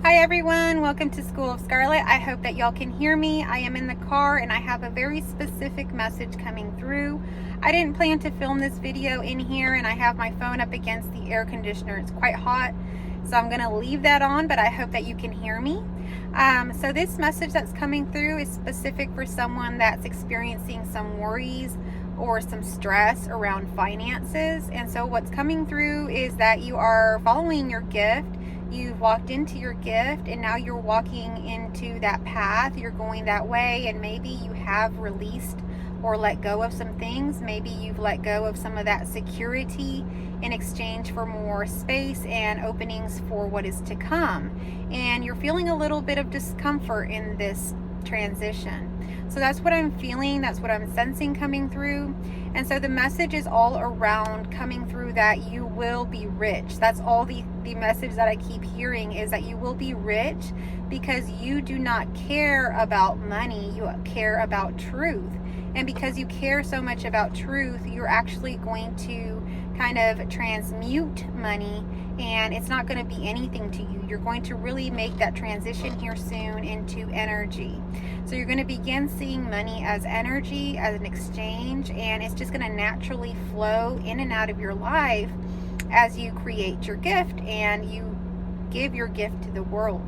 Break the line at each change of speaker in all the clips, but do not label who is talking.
Hi everyone, welcome to School of Scarlet. I hope that y'all can hear me. I am in the car and I have a very specific message coming through. I didn't plan to film this video in here and I have my phone up against the air conditioner. It's quite hot, so I'm going to leave that on, but I hope that you can hear me. So this message that's coming through is specific for someone that's experiencing some worries or some stress around finances. And so what's coming through is that you are following your gift. You've walked into your gift and now you're walking into that path. You're going that way, and maybe you have released or let go of some things. Maybe you've let go of some of that security in exchange for more space and openings for what is to come. And you're feeling a little bit of discomfort in this transition. So that's what I'm feeling. That's what I'm sensing coming through. And so the message is all around coming through that you will be rich. That's all the message that I keep hearing, is that you will be rich because you do not care about money. You care about truth. And because you care so much about truth, you're actually going to kind of transmute money, and it's not going to be anything to you. You're going to really make that transition here soon into energy. So you're going to begin seeing money as energy, as an exchange, and it's just going to naturally flow in and out of your life as you create your gift and you give your gift to the world.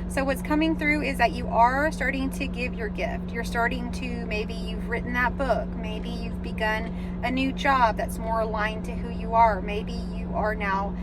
So what's coming through is that you are starting to give your gift. You're starting to, maybe you've written that book. Maybe you've begun a new job that's more aligned to who you are. Maybe you are now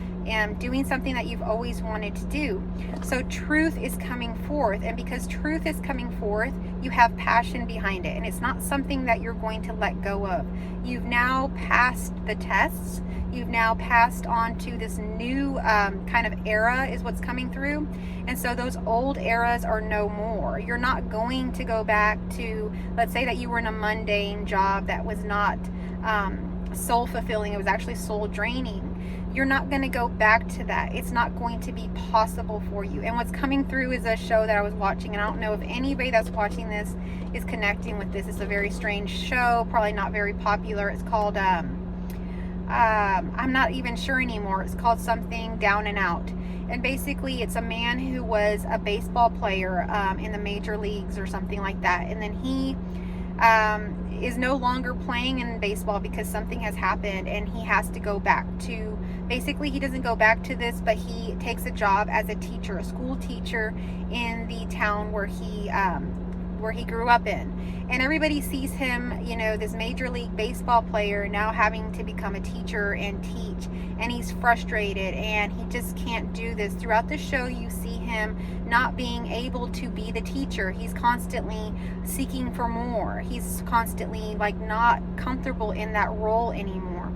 doing something that you've always wanted to do. So truth is coming forth, and because truth is coming forth, you have passion behind it, and it's not something that you're going to let go of. You've now passed the tests. You've now passed on to this new kind of era is what's coming through. And so those old eras are no more. You're not going to go back to, let's say that you were in a mundane job that was not soul fulfilling. It was actually soul draining. You're not going to go back to that. It's not going to be possible for you. And what's coming through is a show that I was watching, and I don't know if anybody that's watching this is connecting with this. It's a very strange show, probably not very popular. It's called I'm not even sure anymore. It's called something Down and Out. And basically it's a man who was a baseball player in the major leagues or something like that. And then he is no longer playing in baseball because something has happened, and he has to go back to, basically he doesn't go back to this, but he takes a job as a teacher, a school teacher in the town where he grew up in. And everybody sees him, you know, this major league baseball player now having to become a teacher and teach, and he's frustrated and he just can't do this. Throughout the show you see him not being able to be the teacher. He's constantly seeking for more. He's constantly like not comfortable in that role anymore.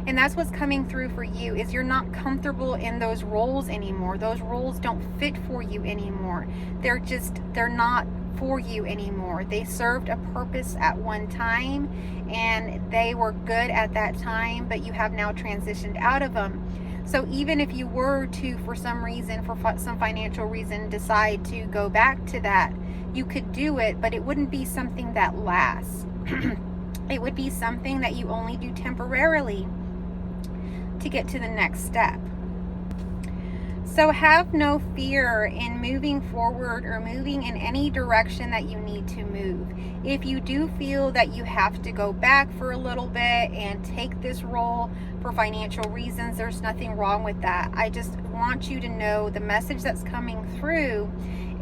And that's what's coming through for you, is you're not comfortable in those roles anymore. Those roles don't fit for you anymore. They're not for you anymore. They served a purpose at one time and they were good at that time, but you have now transitioned out of them. So even if you were to, for some reason, for some financial reason, decide to go back to that, you could do it, but it wouldn't be something that lasts. It would be something that you only do temporarily to get to the next step. So have no fear in moving forward or moving in any direction that you need to move. If you do feel that you have to go back for a little bit and take this role for financial reasons, there's nothing wrong with that. I just want you to know the message that's coming through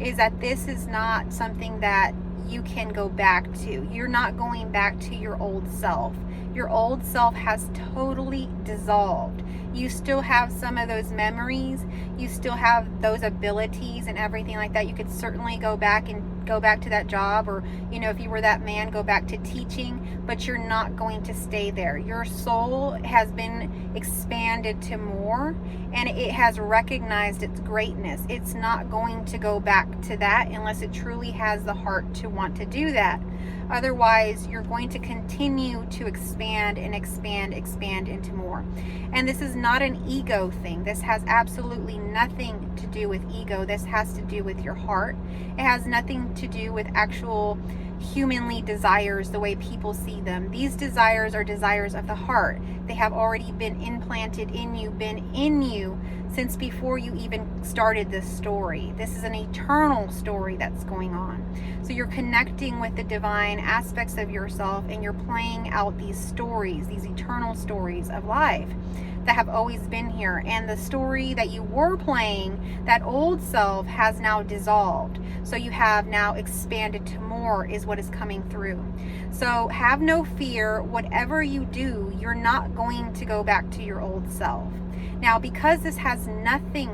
is that this is not something that you can go back to. You're not going back to your old self. Your old self has totally dissolved. You still have some of those memories. You still have those abilities and everything like that. You could certainly go back to that job, or, you know, if you were that man, go back to teaching, but you're not going to stay there. Your soul has been expanded to more, and it has recognized its greatness. It's not going to go back to that unless it truly has the heart to want to do that. Otherwise, you're going to continue to expand and expand into more. And this is not an ego thing. This has absolutely nothing to do with ego. This has to do with your heart. It has nothing to do with actual humanly desires the way people see them. These desires are desires of the heart. They have already been implanted in you, been in you since before you even started this story. This is an eternal story that's going on. So you're connecting with the divine aspects of yourself, and you're playing out these stories, these eternal stories of life that have always been here. And the story that you were playing, that old self, has now dissolved. So you have now expanded to more, is what is coming through. So have no fear. Whatever you do, you're not going to go back to your old self. Now, because this has nothing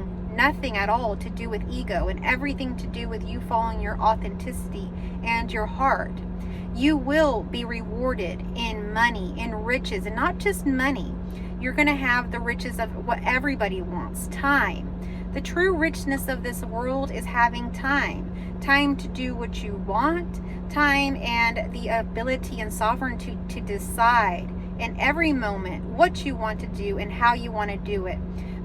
at all to do with ego, and everything to do with you following your authenticity and your heart, you will be rewarded in money, in riches, and not just money. You're going to have the riches of what everybody wants: time. The true richness of this world is having time to do what you want, time and the ability and sovereignty to decide in every moment what you want to do and how you want to do it,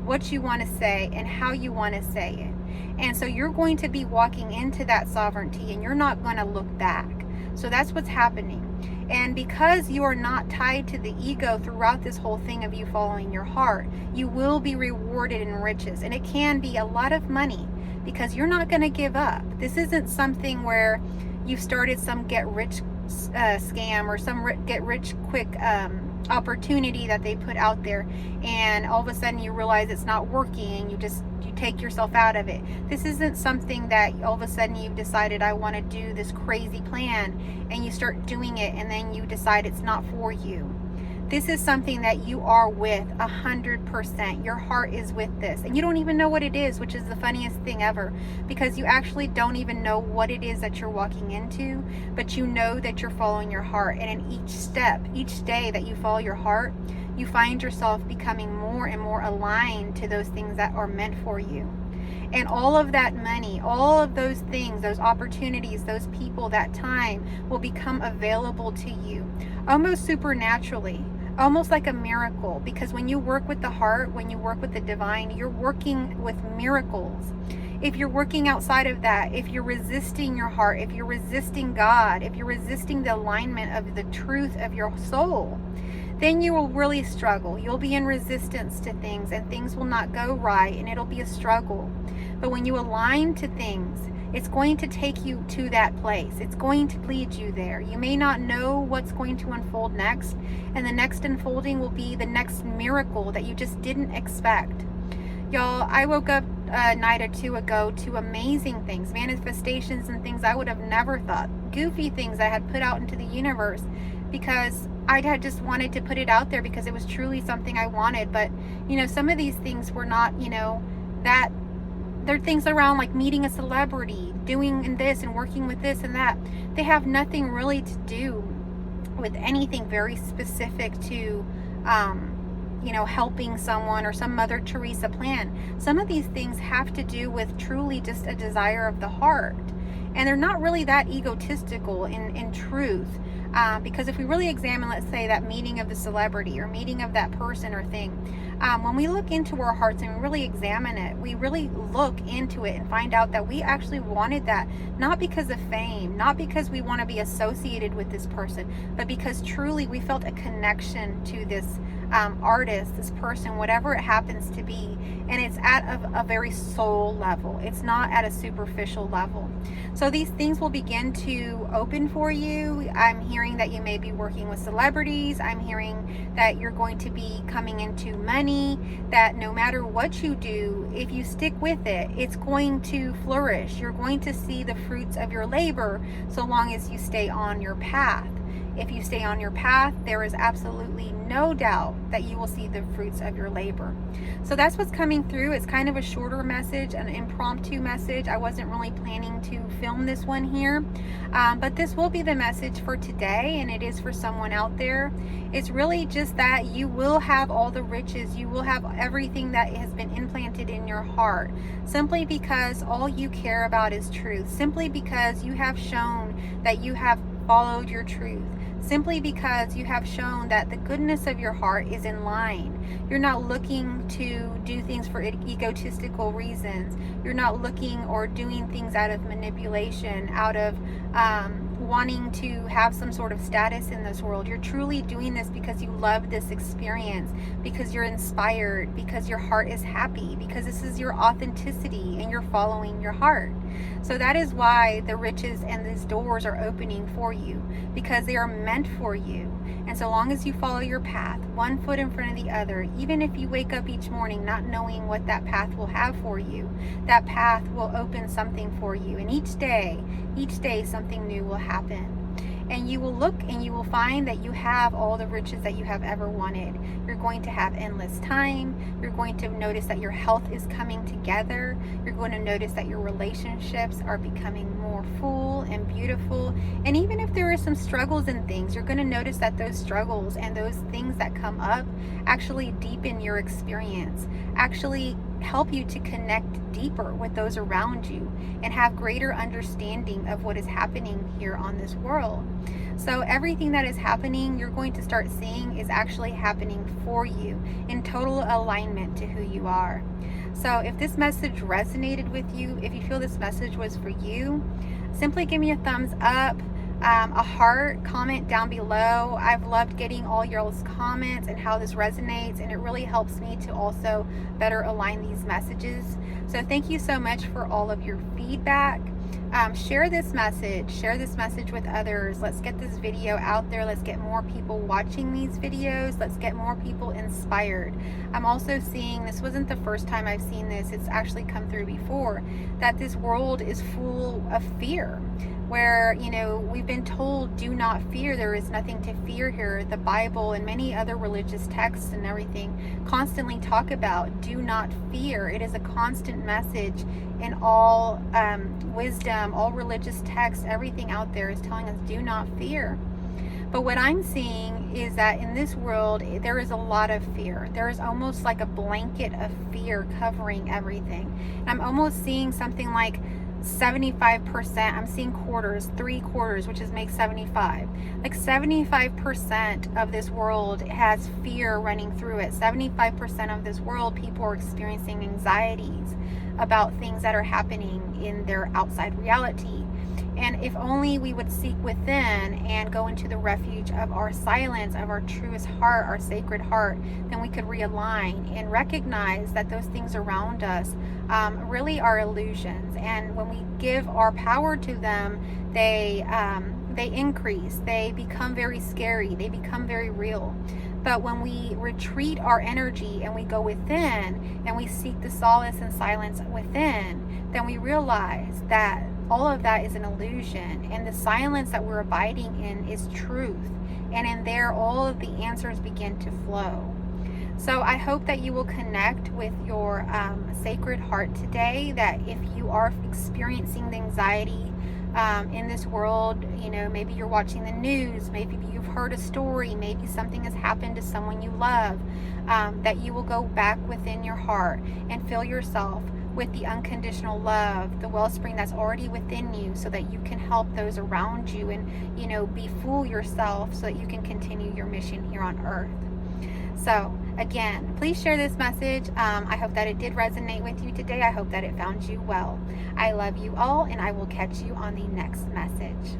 what you want to say and how you want to say it. And so you're going to be walking into that sovereignty, and you're not going to look back. So that's what's happening. And because you are not tied to the ego throughout this whole thing of you following your heart, you will be rewarded in riches. And it can be a lot of money, because you're not going to give up. This isn't something where you've started some get-rich scam or some get-rich-quick opportunity that they put out there, and all of a sudden you realize it's not working, and you take yourself out of it. This isn't something that all of a sudden you've decided, I want to do this crazy plan, and you start doing it, and then you decide it's not for you. This is something that you are with 100%. Your heart is with this, and you don't even know what it is, which is the funniest thing ever, because you actually don't even know what it is that you're walking into, but you know that you're following your heart. And in each step, each day that you follow your heart, you find yourself becoming more and more aligned to those things that are meant for you. And all of that money, all of those things, those opportunities, those people, that time will become available to you almost supernaturally, almost like a miracle. Because when you work with the heart, when you work with the divine, you're working with miracles. If you're working outside of that, if you're resisting your heart, if you're resisting God, if you're resisting the alignment of the truth of your soul, then you will really struggle. You'll be in resistance to things, and things will not go right, and it'll be a struggle. But when you align to things, it's going to take you to that place. It's going to lead you there. You may not know what's going to unfold next, and the next unfolding will be the next miracle that you just didn't expect. Y'all, I woke up a night or two ago to amazing things, manifestations and things I would have never thought, goofy things I had put out into the universe, because I had just wanted to put it out there because it was truly something I wanted. But, some of these things were not, that they're things around like meeting a celebrity, doing this and working with this and that. They have nothing really to do with anything very specific to, helping someone or some Mother Teresa plan. Some of these things have to do with truly just a desire of the heart. And they're not really that egotistical in truth. Because if we really examine, let's say, that meeting of the celebrity or meeting of that person or thing, when we look into our hearts and we really examine it, we really look into it and find out that we actually wanted that, not because of fame, not because we want to be associated with this person, but because truly we felt a connection to this artist, this person, whatever it happens to be. And it's at a very soul level. It's not at a superficial level. So these things will begin to open for you. I'm hearing that you may be working with celebrities. I'm hearing that you're going to be coming into money, that no matter what you do, if you stick with it, it's going to flourish. You're going to see the fruits of your labor so long as you stay on your path. If you stay on your path, there is absolutely no doubt that you will see the fruits of your labor. So that's what's coming through. It's kind of a shorter message, an impromptu message. I wasn't really planning to film this one here, but this will be the message for today, and it is for someone out there. It's really just that you will have all the riches. You will have everything that has been implanted in your heart, simply because all you care about is truth, simply because you have shown that you have followed your truth, simply because you have shown that the goodness of your heart is in line. You're not looking to do things for egotistical reasons. You're not looking or doing things out of manipulation, out of wanting to have some sort of status in this world. You're truly doing this because you love this experience, because you're inspired, because your heart is happy, because this is your authenticity and you're following your heart. So that is why the riches and these doors are opening for you, because they are meant for you. And so long as you follow your path, one foot in front of the other, even if you wake up each morning not knowing what that path will have for you, that path will open something for you. And each day something new will happen. And you will look and you will find that you have all the riches that you have ever wanted. You're going to have endless time. You're going to notice that your health is coming together. You're going to notice that your relationships are becoming more full and beautiful. And even if there are some struggles and things, you're going to notice that those struggles and those things that come up actually deepen your experience, actually help you to connect deeper with those around you and have greater understanding of what is happening here on this world. So everything that is happening, you're going to start seeing is actually happening for you in total alignment to who you are. So if this message resonated with you, if you feel this message was for you, simply give me a thumbs up, a heart, comment down below. I've loved getting all y'all's comments and how this resonates, and it really helps me to also better align these messages. So thank you so much for all of your feedback. Share this message with others. Let's get this video out there. Let's get more people watching these videos. Let's get more people inspired. I'm also seeing, this wasn't the first time I've seen this, it's actually come through before, that this world is full of fear, where, you know, we've been told, do not fear. There is nothing to fear here. The Bible and many other religious texts and everything constantly talk about do not fear. It is a constant message in all wisdom, all religious texts, everything out there is telling us do not fear. But what I'm seeing is that in this world, there is a lot of fear. There is almost like a blanket of fear covering everything. And I'm almost seeing something like 75%. I'm seeing quarters, 3/4, which makes 75. Like 75% of this world has fear running through it. 75% of this world, people are experiencing anxieties about things that are happening in their outside reality. And if only we would seek within and go into the refuge of our silence, of our truest heart, our sacred heart, then we could realign and recognize that those things around us really are illusions. And when we give our power to them, they increase. They become very scary. They become very real. But when we retreat our energy and we go within and we seek the solace and silence within, then we realize that all of that is an illusion, and the silence that we're abiding in is truth. And in there, all of the answers begin to flow. So I hope that you will connect with your sacred heart today, that if you are experiencing the anxiety in this world, you know, maybe you're watching the news, maybe you've heard a story, maybe something has happened to someone you love, that you will go back within your heart and fill yourself with the unconditional love, the wellspring that's already within you, so that you can help those around you and, you know, be full yourself so that you can continue your mission here on earth. So again, please share this message. I hope that it did resonate with you today. I hope that it found you well. I love you all, and I will catch you on the next message.